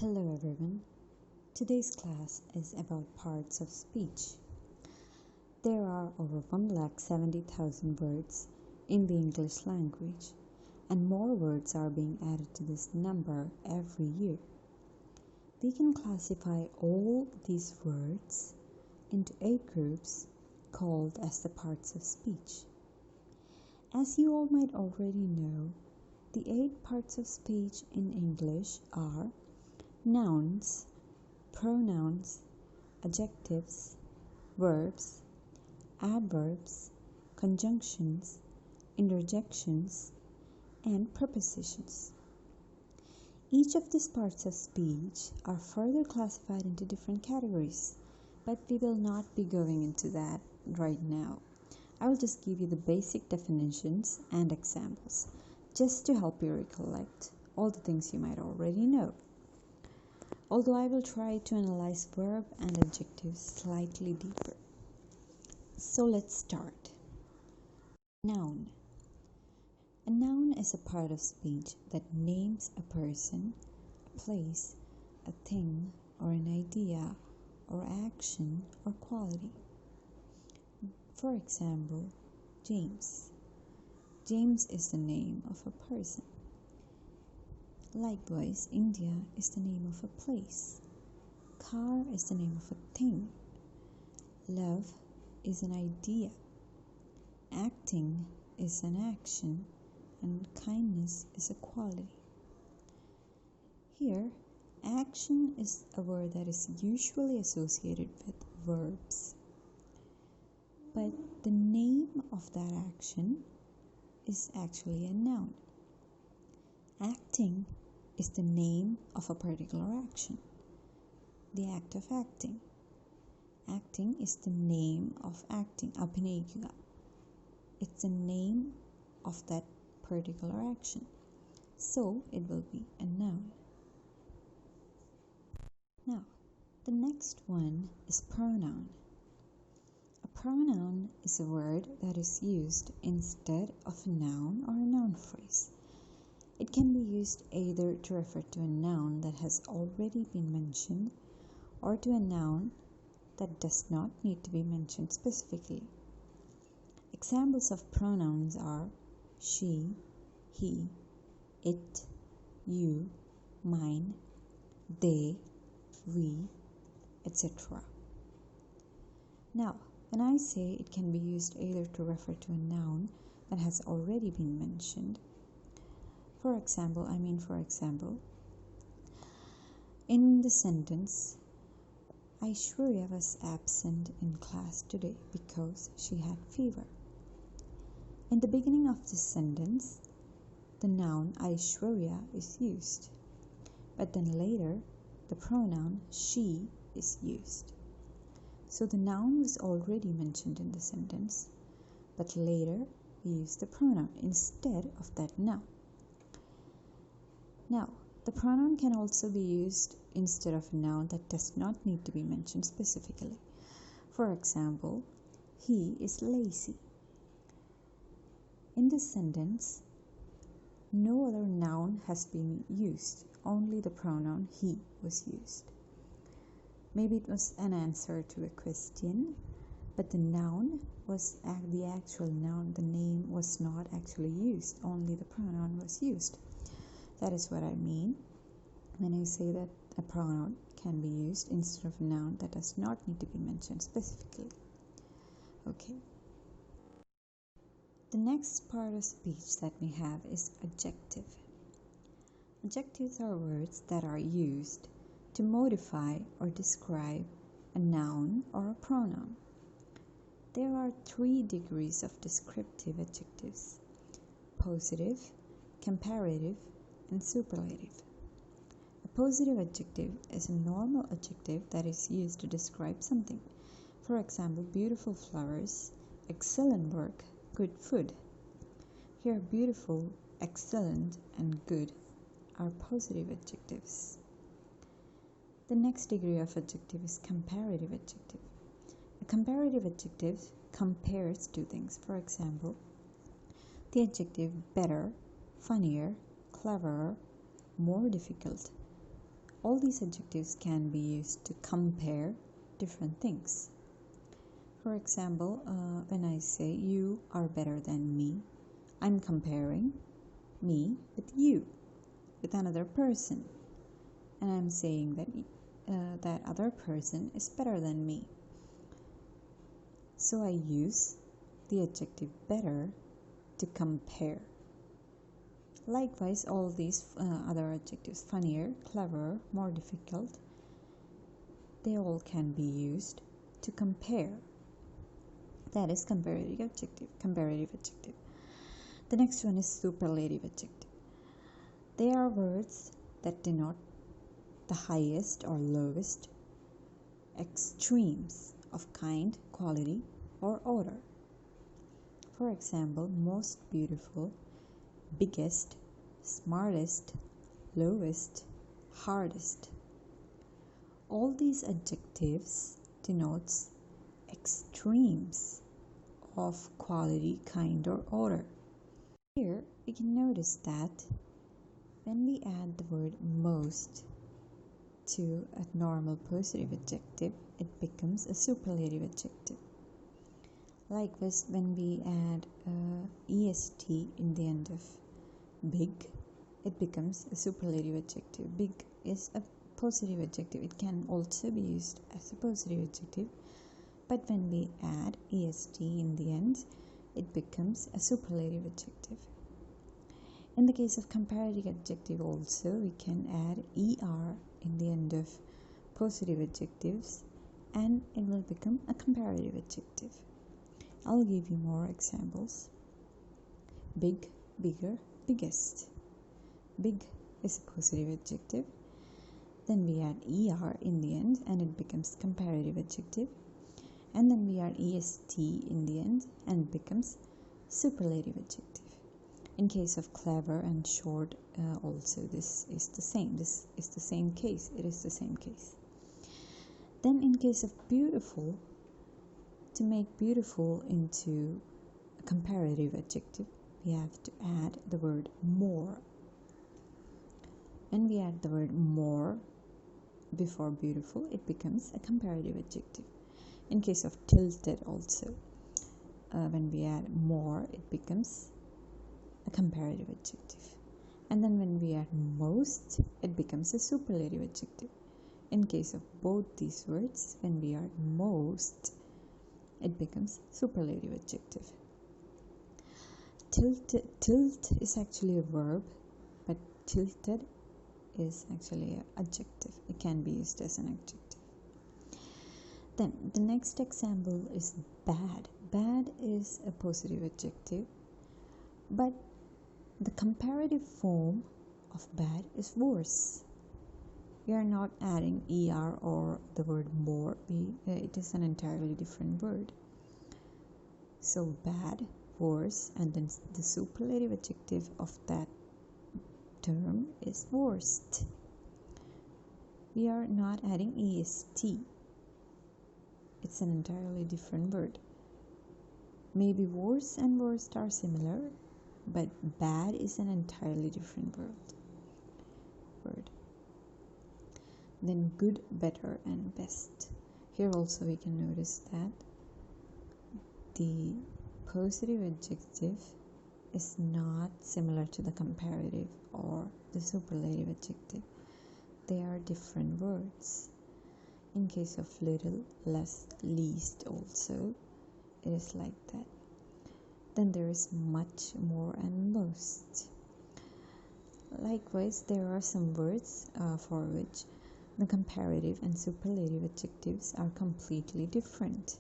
Hello everyone. Today's class is about parts of speech. There are over 1,70,000 words in the English language, and more words are being added to this number every year. We can classify all these words into 8 groups called as the parts of speech. As you all might already know, the 8 parts of speech in English are nouns, pronouns, adjectives, verbs, adverbs, conjunctions, interjections, and prepositions. Each of these parts of speech are further classified into different categories, but we will not be going into that right now. I will just give you the basic definitions and examples, just to help you recollect all the things you might already know. Although I will try to analyze verb and adjectives slightly deeper. So let's start. Noun. A noun is a part of speech that names a person, a place, a thing, or an idea, or action, or quality. For example, James. James is the name of a person. Likewise, India is the name of a place. Car is the name of a thing. Love is an idea. Acting is an action, and kindness is a quality. Here, action is a word that is usually associated with verbs. But the name of that action is actually a noun. Acting is the name of a particular action, the act of acting. Acting is the name of acting, abhinayika. It's the name of that particular action, so it will be a noun. Now, the next one is pronoun. A pronoun is a word that is used instead of a noun or a noun phrase. It can be used either to refer to a noun that has already been mentioned or to a noun that does not need to be mentioned specifically. Examples of pronouns are she, he, it, you, mine, they, we, etc. Now, when I say it can be used either to refer to a noun that has already been mentioned, for example, in the sentence, Aishwarya was absent in class today because she had fever. In the beginning of this sentence, the noun Aishwarya is used, but then later the pronoun she is used. So the noun was already mentioned in the sentence, but later we use the pronoun instead of that noun. Now, the pronoun can also be used instead of a noun that does not need to be mentioned specifically. For example, he is lazy. In this sentence, no other noun has been used, only the pronoun he was used. Maybe it was an answer to a question, but the noun was the actual noun, the name was not actually used, only the pronoun was used. That is what I mean when I say that a pronoun can be used instead of a noun that does not need to be mentioned specifically. Okay. The next part of speech that we have is adjective. Adjectives are words that are used to modify or describe a noun or a pronoun. There are 3 degrees of descriptive adjectives: positive, comparative, and superlative. A positive adjective is a normal adjective that is used to describe something. For example, beautiful flowers, excellent work, good food. Here, beautiful, excellent, and good are positive adjectives. The next degree of adjective is comparative adjective. A comparative adjective compares 2 things. For example, the adjective better, funnier, cleverer, more difficult All these adjectives can be used to compare different things. For example, when I say you are better than me, I'm comparing me with you, with another person, and I'm saying that that other person is better than me. So I use the adjective better to compare. Likewise, all these other adjectives, funnier, cleverer, more difficult, they all can be used to compare. That is comparative adjective. The next one is superlative adjective. They are words that denote the highest or lowest extremes of kind, quality, or order. For example, most beautiful, biggest, smartest, lowest, hardest. All these adjectives denotes extremes of quality, kind, or order. Here we can notice that when we add the word most to a normal positive adjective, it becomes a superlative adjective. Likewise, when we add est in the end of big, it becomes a superlative adjective. Big is a positive adjective. It can also be used as a positive adjective, but when we add est in the end, it becomes a superlative adjective. In the case of comparative adjective also, we can add er in the end of positive adjectives and it will become a comparative adjective. I'll give you more examples. Big, bigger, biggest. Big is a positive adjective. Then we add er in the end and it becomes comparative adjective. And then we add est in the end and it becomes superlative adjective. In case of clever and short, also this is the same. This is the same case. It is the same case. Then in case of beautiful, to make beautiful into a comparative adjective, we have to add the word more. When we add the word more before beautiful, it becomes a comparative adjective. In case of tilted also, when we add more, it becomes a comparative adjective. And then when we add most, it becomes a superlative adjective. In case of both these words, when we add most, it becomes superlative adjective. Tilt is actually a verb, but tilted is actually an adjective. It can be used as an adjective. Then the next example is bad. Bad is a positive adjective, but the comparative form of bad is worse. We are not adding er or the word more. It is an entirely different word. So bad, worse, and then the superlative adjective of that term is worst. We are not adding est. It's an entirely different word. Maybe worse and worst are similar, but bad is an entirely different word. Then good, better, and best. Here also we can notice that the positive adjective is not similar to the comparative or the superlative adjective. They are different words. In case of little, less, least also, it is like that. Then there is much, more, and most. Likewise, there are some words for which the comparative and superlative adjectives are completely different.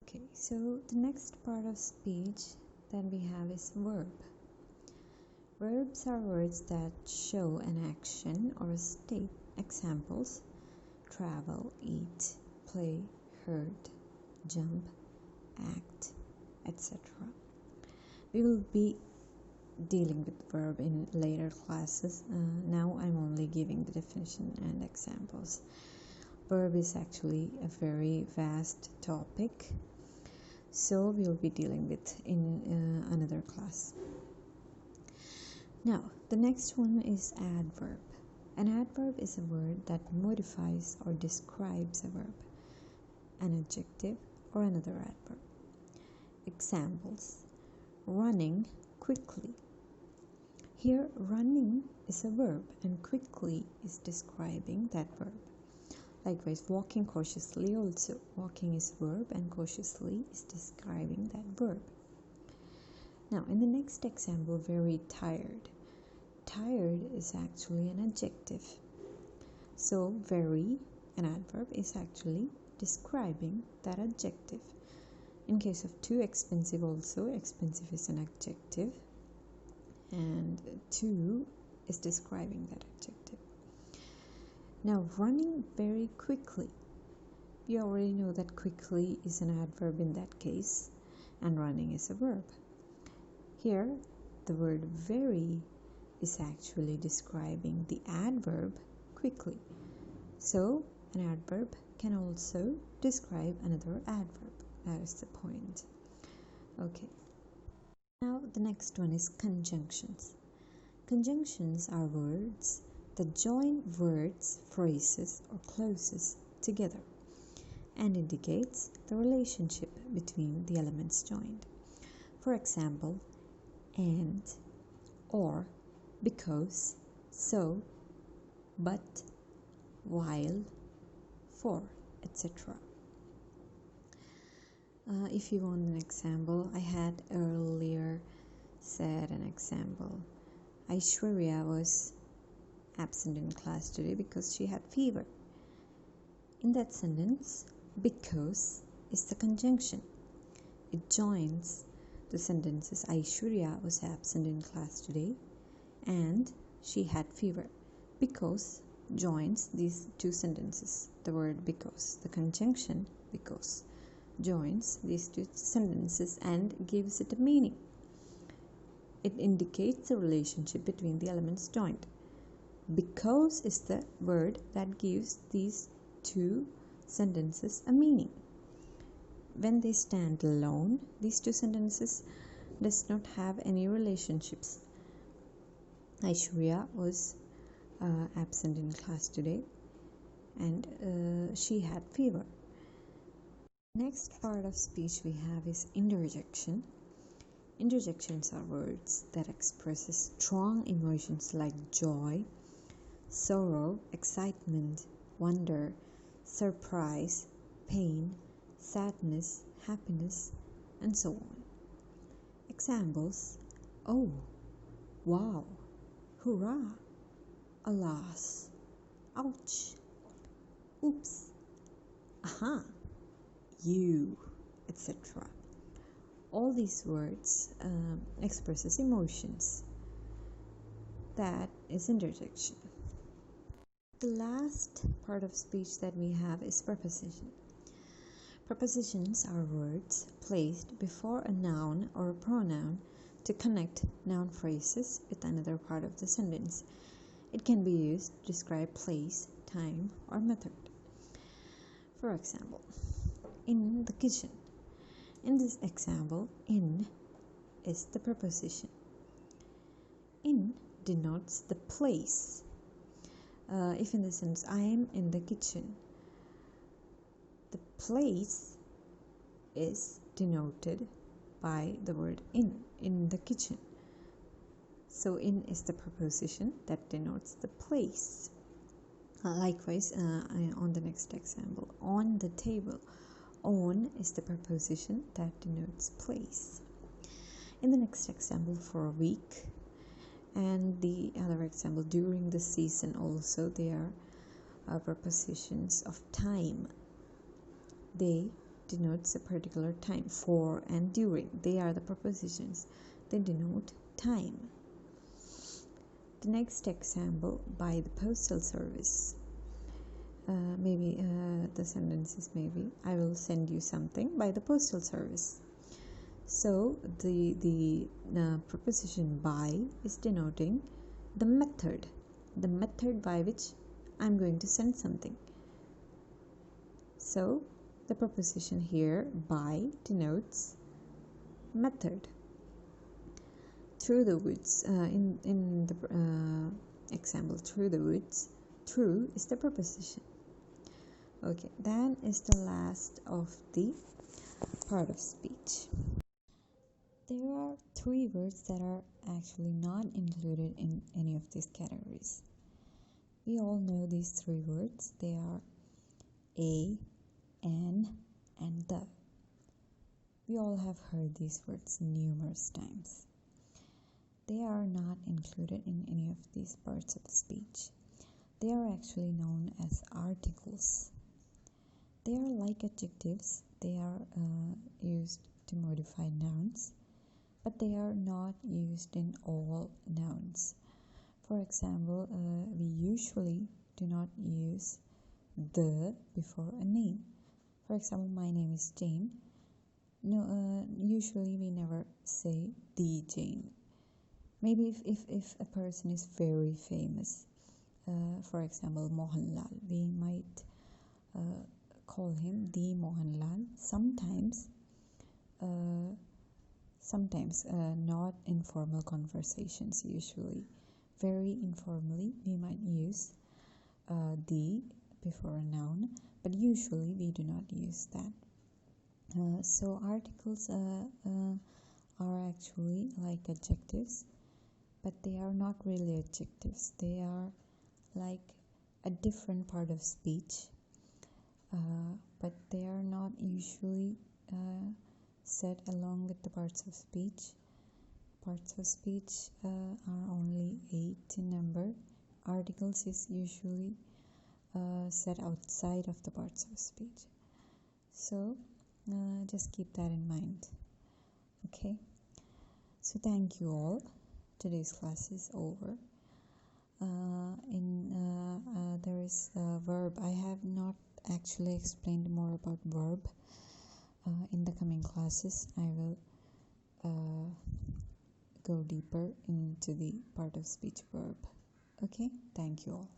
Okay, so the next part of speech that we have is verb. Verbs are words that show an action or a state. Examples: travel, eat, play, hurt, jump, act, etc. We will be dealing with verb in later classes. Now I'm only giving the definition and examples. Verb is actually a very vast topic, so we'll be dealing with in another class. Now the next one is adverb. An adverb is a word that modifies or describes a verb, an adjective, or another adverb. Examples: running quickly. Here, running is a verb and quickly is describing that verb. Likewise, walking cautiously also. Walking is a verb and cautiously is describing that verb. Now, in the next example, very tired. Tired is actually an adjective. So, very, an adverb, is actually describing that adjective. In case of too expensive also, expensive is an adjective and too is describing that adjective. Now, running very quickly. You already know that quickly is an adverb in that case and running is a verb. Here, the word very is actually describing the adverb quickly. So, an adverb can also describe another adverb. That is the point. Okay. Now, the next one is conjunctions. Conjunctions are words that join words, phrases, or clauses together and indicates the relationship between the elements joined. For example, and, or, because, so, but, while, for, etc. If you want an example, I had earlier said an example. Aishwarya was absent in class today because she had fever. In that sentence, because is the conjunction. It joins the sentences Aishwarya was absent in class today and she had fever. Because joins these two sentences. The word because, the conjunction because, joins these two sentences and gives it a meaning. It indicates the relationship between the elements joined. Because is the word that gives these two sentences a meaning. When they stand alone, these two sentences does not have any relationships. Aishwarya was absent in class today and she had fever. Next part of speech we have is interjection. Interjections are words that express strong emotions like joy, sorrow, excitement, wonder, surprise, pain, sadness, happiness, and so on. Examples: oh, wow, hurrah, alas, ouch, oops, aha, you, etc. All these words expresses emotions. That is interjection. The last part of speech that we have is preposition. Prepositions are words placed before a noun or a pronoun to connect noun phrases with another part of the sentence. It can be used to describe place, time, or method. For example, in the kitchen. In this example, in is the preposition. In denotes the place. If in the sentence, I am in the kitchen, the place is denoted by the word in the kitchen. So in is the preposition that denotes the place. Likewise, on the next example, on the table. On is the preposition that denotes place. In the next example, for a week, and the other example, during the season also, they are prepositions of time. They denotes a particular time. For and during, they are the prepositions. They denote time. The next example, by the postal service. Maybe the sentence is maybe, I will send you something by the postal service. So the preposition by is denoting the method by which I'm going to send something. So the preposition here by denotes method. Through the woods, in the Example, through the woods. Through is the preposition. Okay, then is the last of the part of speech. There are three words that are actually not included in any of these categories. We all know these three words. They are a, an, and the. We all have heard these words numerous times. They are not included in any of these parts of speech. They are actually known as articles. They are like adjectives. They are used to modify nouns, but they are not used in all nouns. For example, we usually do not use the before a name. For example, my name is Jane. No, usually we never say the Jane. Maybe if a person is very famous, for example, Mohanlal, we might call him the Mohanlal. Sometimes not in formal conversations. Usually, very informally, we might use the before a noun, but usually we do not use that. So articles are actually like adjectives, but they are not really adjectives. They are like a different part of speech, but they are not usually said along with the parts of speech. Parts of speech are only 8 in number. Articles is usually said outside of the parts of speech. So just keep that in mind. Okay, so thank you all. Today's class is over. There is a verb. I have not actually explained more about verb. In the coming classes, I will go deeper into the part of speech verb. Okay, thank you all.